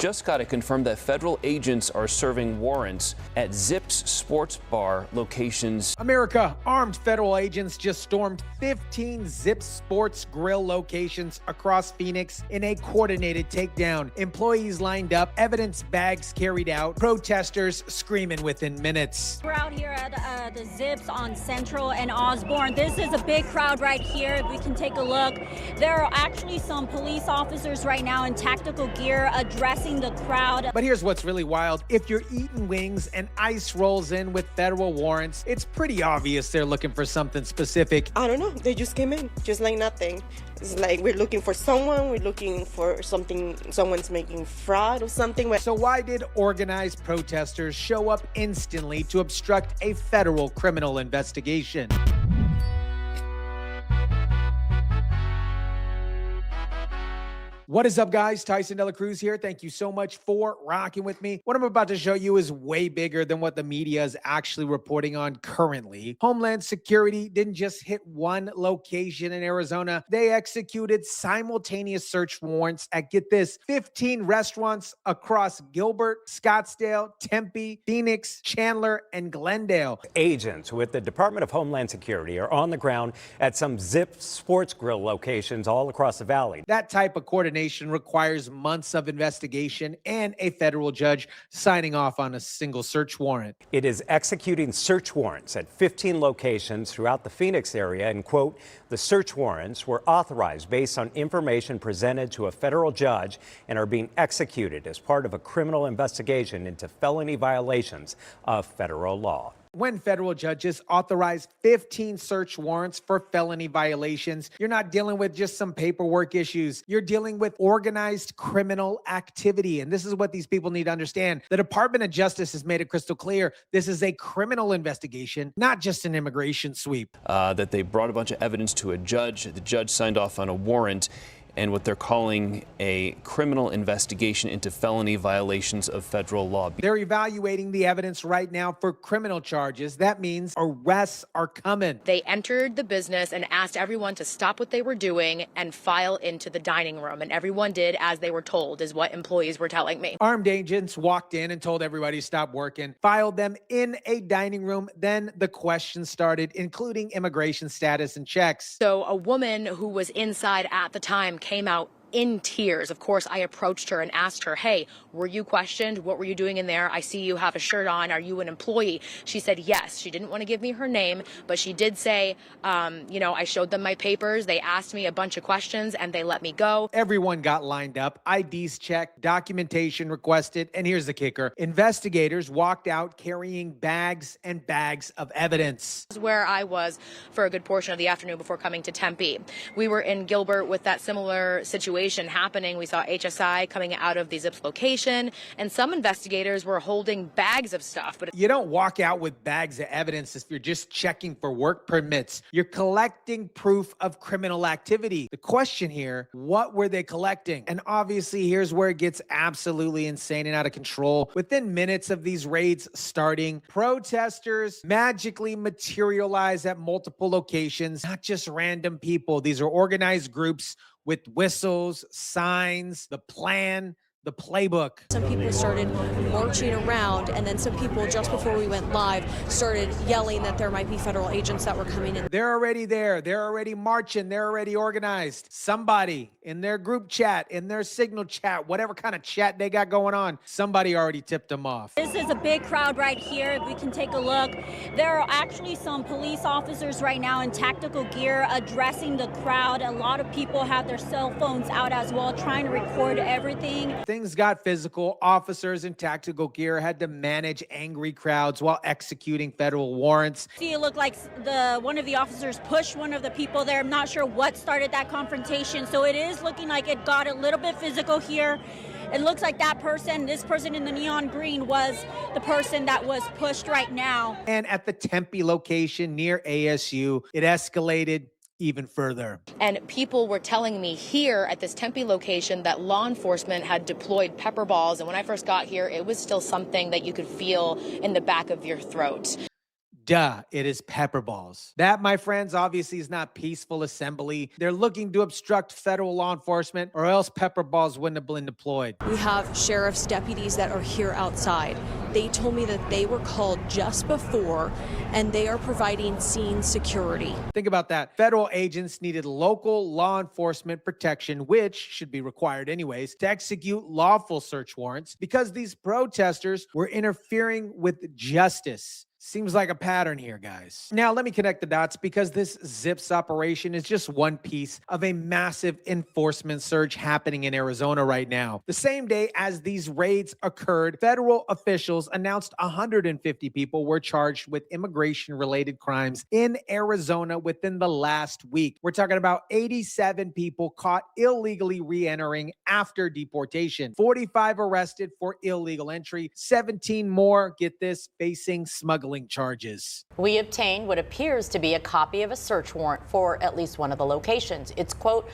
just got it confirmed that federal agents are serving warrants at Zip's sports bar locations. America, armed federal agents just stormed 15 Zip Sports Grill locations across Phoenix in a coordinated takedown. Employees lined up, evidence bags carried out, protesters screaming within minutes. We're out here at the Zips on Central and Osborne. This is a big crowd right here. If we can take a look, there are actually some police officers right now in tactical gear addressing the crowd. But here's what's really wild. If you're eating wings and ICE rolls in with federal warrants, it's pretty obvious they're looking for something specific. I don't know. They just came in, just like nothing. It's like we're looking for someone, we're looking for something, someone's making fraud or something. So why did organized protesters show up instantly to obstruct a federal criminal investigation? What is up, guys? Tyson DELACRUZ here. Thank you so much for rocking with me. What I'm about to show you is way bigger than what the media is actually reporting on currently. Homeland Security didn't just hit one location in Arizona. They executed simultaneous search warrants at, get this, 15 restaurants across Gilbert, Scottsdale, Tempe, Phoenix, Chandler, and Glendale. Agents with the Department of Homeland Security are on the ground at some Zip Sports Grill locations all across the valley. That type of coordination requires months of investigation and a federal judge signing off on a single search warrant. It is executing search warrants at 15 locations throughout the Phoenix area, and, quote, the search warrants were authorized based on information presented to a federal judge and are being executed as part of a criminal investigation into felony violations of federal law. When federal judges authorize 15 search warrants for felony violations, you're not dealing with just some paperwork issues. You're dealing with organized criminal activity. And this is what these people need to understand. The Department of Justice has made it crystal clear this is a criminal investigation, not just an immigration sweep. That they brought a bunch of evidence to a judge. The judge signed off on a warrant and what they're calling a criminal investigation into felony violations of federal law. They're evaluating the evidence right now for criminal charges. That means arrests are coming. They entered the business and asked everyone to stop what they were doing and file into the dining room. And everyone did as they were told, is what employees were telling me. Armed agents walked in and told everybody to stop working, filed them in a dining room. Then the questions started, including immigration status and checks. So a woman who was inside at the time came out in tears. Of course, I approached her and asked her, hey, were you questioned? What were you doing in there? I see you have a shirt on. Are you an employee? She said yes. She didn't want to give me her name, but she did say, I showed them my papers. They asked me a bunch of questions and they let me go. Everyone got lined up, IDs checked, documentation requested, and here's the kicker. Investigators walked out carrying bags and bags of evidence. This is where I was for a good portion of the afternoon before coming to Tempe. We were in Gilbert with that similar situation happening. We saw HSI coming out of the Zips location, and some investigators were holding bags of stuff. But you don't walk out with bags of evidence if you're just checking for work permits. You're collecting proof of criminal activity. The question here, what were they collecting? And obviously, here's where it gets absolutely insane and out of control. Within minutes of these raids starting, protesters magically materialize at multiple locations, not just random people. These are organized groups with whistles, signs, the plan, the playbook. Some people started marching around, and then some people, just before we went live, started yelling that there might be federal agents that were coming in. They're already there. They're already marching. They're already organized. Somebody in their group chat, in their signal chat, whatever kind of chat they got going on, somebody already tipped them off. This is a big crowd right here. If we can take a look, there are actually some police officers right now in tactical gear addressing the crowd. A lot of people have their cell phones out as well, trying to record everything. Things got physical. Officers in tactical gear had to manage angry crowds while executing federal warrants. See, it looked like one of the officers pushed one of the people there. I'm not sure what started that confrontation, so it is looking like it got a little bit physical here. It looks like this person in the neon green was the person that was pushed right now. And at the Tempe location near ASU, it escalated even further. And people were telling me here at this Tempe location that law enforcement had deployed pepper balls. And when I first got here, it was still something that you could feel in the back of your throat. Duh, it is pepper balls. That, my friends, obviously is not peaceful assembly. They're looking to obstruct federal law enforcement, or else pepper balls wouldn't have been deployed. We have sheriff's deputies that are here outside. They told me that they were called just before, and they are providing scene security. Think about that. Federal agents needed local law enforcement protection, which should be required anyways, to execute lawful search warrants because these protesters were interfering with justice. Seems like a pattern here, guys. Now, let me connect the dots because this Zips operation is just one piece of a massive enforcement surge happening in Arizona right now. The same day as these raids occurred, federal officials announced 150 people were charged with immigration-related crimes in Arizona within the last week. We're talking about 87 people caught illegally re-entering after deportation, 45 arrested for illegal entry, 17 more, get this, facing smuggling charges. We obtained what appears to be a copy of a search warrant for at least one of the locations. It's, quote,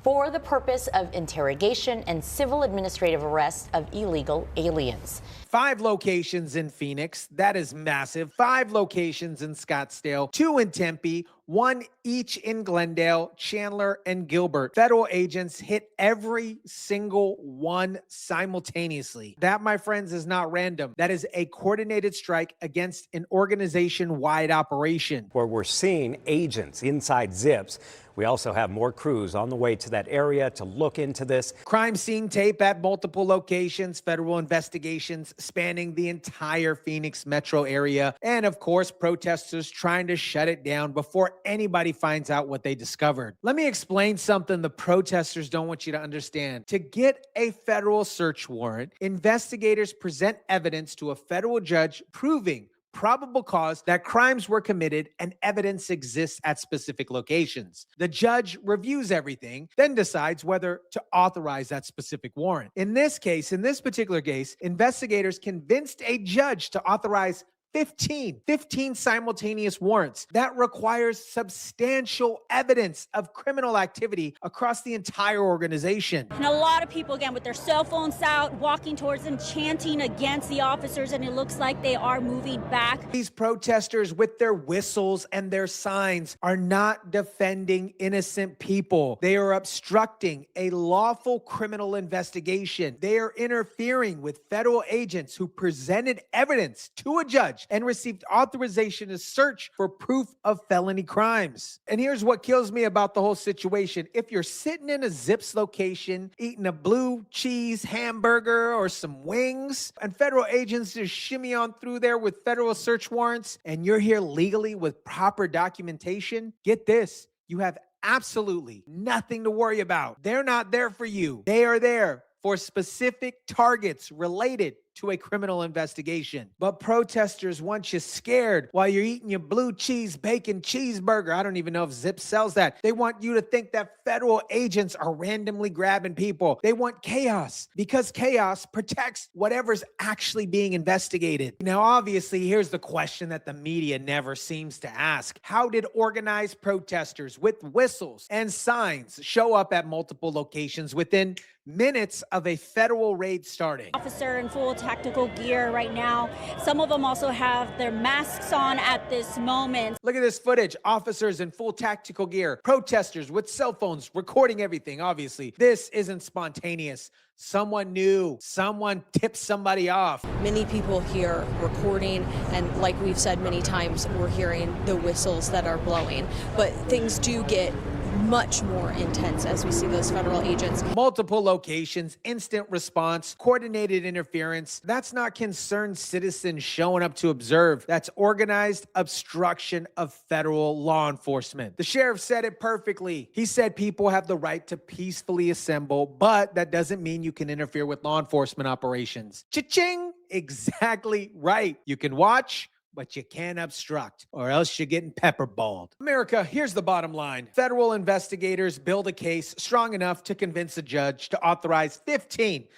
for the purpose of interrogation and civil administrative arrest of illegal aliens. 5 locations in Phoenix, that is massive. 5 locations in Scottsdale, 2 in Tempe, 1 each in Glendale, Chandler, and Gilbert. Federal agents hit every single one simultaneously. That, my friends, is not random. That is a coordinated strike against an organization-wide operation. Where we're seeing agents inside Zips. We also have more crews on the way to that area to look into this. Crime scene tape at multiple locations, federal investigations spanning the entire Phoenix metro area, and of course, protesters trying to shut it down before anybody finds out what they discovered. Let me explain something the protesters don't want you to understand. To get a federal search warrant, investigators present evidence to a federal judge proving probable cause that crimes were committed and evidence exists at specific locations. The judge reviews everything, then decides whether to authorize that specific warrant. In this particular case, investigators convinced a judge to authorize 15 simultaneous warrants. That requires substantial evidence of criminal activity across the entire organization. And a lot of people, again, with their cell phones out, walking towards them, chanting against the officers, and it looks like they are moving back. These protesters with their whistles and their signs are not defending innocent people. They are obstructing a lawful criminal investigation. They are interfering with federal agents who presented evidence to a judge and received authorization to search for proof of felony crimes. And here's what kills me about the whole situation. If you're sitting in a Zips location, eating a blue cheese hamburger or some wings, and federal agents just shimmy on through there with federal search warrants, and you're here legally with proper documentation, get this, you have absolutely nothing to worry about. They're not there for you. They are there for specific targets related to a criminal investigation. But protesters want you scared while you're eating your blue cheese bacon cheeseburger. I don't even know if Zip sells that. They want you to think that federal agents are randomly grabbing people. They want chaos because chaos protects whatever's actually being investigated. Now, obviously, here's the question that the media never seems to ask. How did organized protesters with whistles and signs show up at multiple locations within minutes of a federal raid starting? Officer in full tactical gear right now. Some of them also have their masks on at this moment. Look at this footage. Officers in full tactical gear, protesters with cell phones recording everything, obviously. This isn't spontaneous. Someone knew. Someone tipped somebody off. Many people here recording, and like we've said many times, we're hearing the whistles that are blowing. But things do get much more intense as we see those federal agents. Multiple locations, instant response, coordinated interference. That's not concerned citizens showing up to observe. That's organized obstruction of federal law enforcement. The sheriff said it perfectly. He said people have the right to peacefully assemble, but that doesn't mean you can interfere with law enforcement operations. Cha-ching! Exactly right. You can watch, but you can't obstruct, or else you're getting pepperballed. America, here's the bottom line. Federal investigators build a case strong enough to convince a judge to authorize 15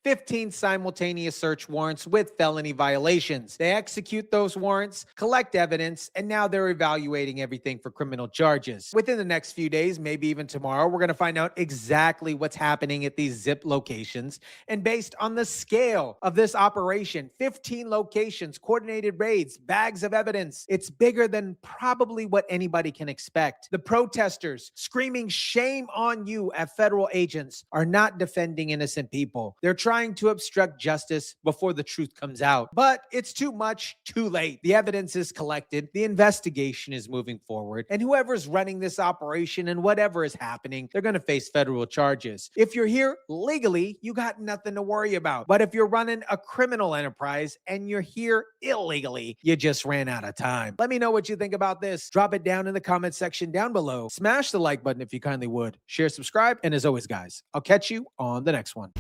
simultaneous search warrants with felony violations. They execute those warrants, collect evidence, and now they're evaluating everything for criminal charges. Within the next few days, maybe even tomorrow, we're going to find out exactly what's happening at these Zip locations. And based on the scale of this operation, 15 locations, coordinated raids, bags of of evidence. It's bigger than probably what anybody can expect. The protesters screaming shame on you at federal agents are not defending innocent people. They're trying to obstruct justice before the truth comes out. But it's too much, too late. The evidence is collected, the investigation is moving forward, and whoever's running this operation and whatever is happening, they're going to face federal charges. If you're here legally, you got nothing to worry about. But if you're running a criminal enterprise and you're here illegally, you just ran out of time. Let me know what you think about this. Drop it down in the comment section down below. Smash the like button if you kindly would. Share, subscribe, and as always, guys, I'll catch you on the next one.